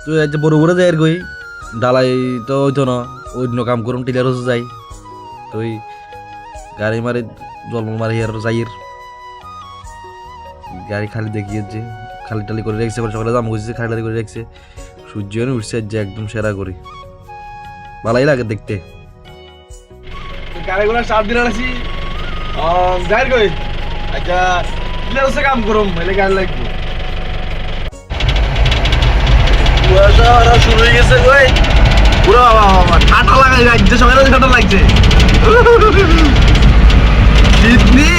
তুই যে বড় বড় যাই গই ডালাই তো হইতো না অন্য কাম করুন টিলারও যাই তুই গাড়ি মারি জল মারি আর যাইর গাড়ি খালি দেখিয়ে যে খালি টালি করে রেখেছে সকালে জাম করছে খালি টালি করে রেখেছে সূর্য উঠছে যে একদম সেরা করি ভালোই লাগে দেখতে গাড়িগুলো 7 দিন আছি যাই গই আচ্ছা টিলারও কাম করুম এলে গাড়ি লাগবে কুয়াশা শুরু হয়ে গেছে কই পুরো ঠাটা লাগাই লাগছে সবাই ঠাটা লাগছে কিডনি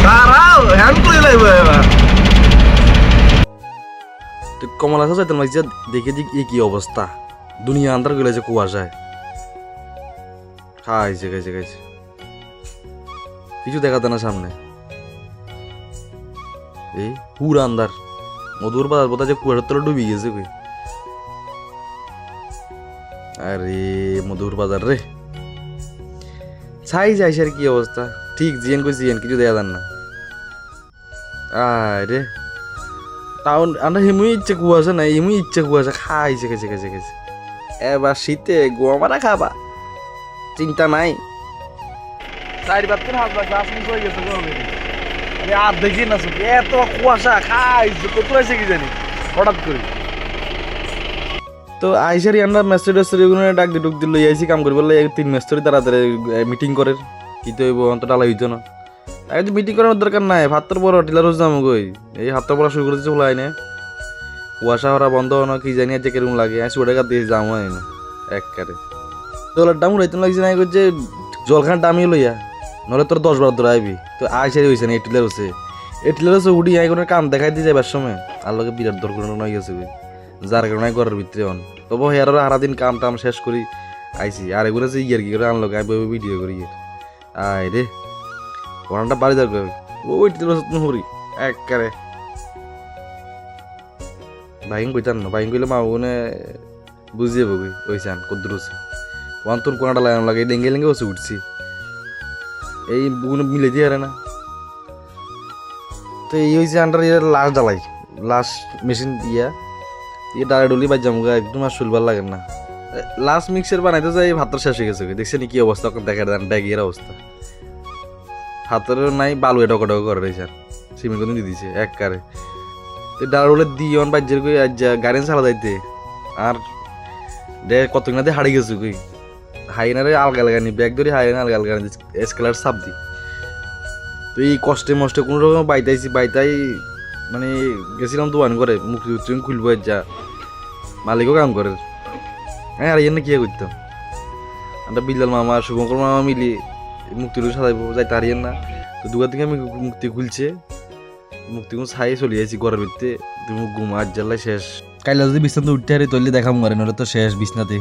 দাঁড়াও হ্যান্ড করে লাগবে এবার তুই কমলা খাস লাগছে দেখে দিক এই কি অবস্থা দুনিয়া আন্দার গেলে যে কুয়াশায় খাইছে খাইছে খাইছে কিছু দেখাতে না সামনে এই পুরা আন্দার মধুর বাজার বোধ যে কুয়াশার তলে ডুবে গেছে কই আরে মধুর বাজার রে ছাই যাইছে আর কি অবস্থা ঠিক জিএন কই জিএন কিছু দেখা যান না আরে তাও আমরা হিমুই ইচ্ছে কুয়াশা নাই হিমুই ইচ্ছে কুয়াশা খাইছে খাইছে খাইছে খাইছে এবার শীতে গোয়া মারা খাবা চিন্তা নাই 4 দিন হাত বাস আসনি কই গেছে গো আরে আর দেখি না সুখ এত কুয়াশা খাইছে কত আছে কি জানি হঠাৎ করে তো আইসারি আমরা মেসেজ ডাক দি ঢুক দিল আইসি কাম করি বললে 3 মাস ধরে তাড়াতাড়ি মিটিং করে কি তো হইব অন্ত ডালা হইতো না আগে তো মিটিং করার দরকার নাই ভাতর বড় টিলার যাম গই এই হাতটা পড়া শুরু করে দিতে হলাই না কুয়াশা হরা বন্ধ না কি জানি যে কেরম লাগে আমি ওটা দিয়ে যাম হয় না একবারে তোলার দাম উড়াইতে লাগছে না যে জলখান দামি লইয়া নলে তোর 10-12 ধরে আইবি তো আইসারি হইছে না এই টিলার হচ্ছে এই টিলার হচ্ছে উড়ি আই কোনো কাম দেখাই দিয়ে যাবার সময় আর লোকে বিরাট দুর্ঘটনা হয়ে গেছে যার কারণে ঘরের ভিতরে অন তবু হেয়ার সারাদিন কাম টাম শেষ করি আইসি আর এগুলো যে ইয়ার কি করে আনলো আমি ভিডিও করি আয় রে ঘটনাটা বাড়ি যাবে ওই হরি একবারে বাইং কইতান না বাইং কইলে মা ওনে বুঝিয়ে বগি ওই চান কদ্দুর হচ্ছে ওয়ান তোর কোনাটা লাগানো লাগে ডেঙ্গে লেঙ্গে বসে উঠছি এই বুগুলো মিলে দিয়ে না তো এই হয়েছে আন্ডার লাশ জ্বালাই লাশ মেশিন দিয়া ডালে ডলি বাজ যাবো একদম আর শুলবার লাগে না লাস্ট মিক্সার বানাইতে যাই ভাতটা শেষ হয়ে গেছে দেখছেন কি অবস্থা দেখা দেন ড্যাগির অবস্থা হাতের নাই বালু এটা কটা করে রয়েছে আর সিমেন্ট করে দিয়ে দিছে এক কারে ডালে ডলে দিয়ে অন বাজ্যের কই গাড়ি চালা যাইতে আর কত কিনা দিয়ে হারিয়ে গেছে কই হাইনারে আলগা লাগানি ব্যাগ ধরে হাইনা আলগা লাগানি এসকেলার সাপ দি তো এই কষ্টে মষ্টে কোনো রকম বাইতাইছি বাইতাই মানে গেছিলাম দোকান করে মুক্তি উচ্চন খুলবো যা মালিকও কাম করে হ্যাঁ আর এনে কি করতাম আমরা বিল্লাল মামা শুভঙ্কর মামা মিলি মুক্তির সাজাইবো যাইতে হারিয়েন না তো দোকান থেকে আমি মুক্তি খুলছে মুক্তি কোন ছাই চলে যাইছি ঘরের ভিতরে তুমি ঘুম আজ জ্বালাই শেষ কাইলা যদি বিছনাতে উঠতে হারি তৈলি দেখাম মারে নলে তো শেষ বিছনাতে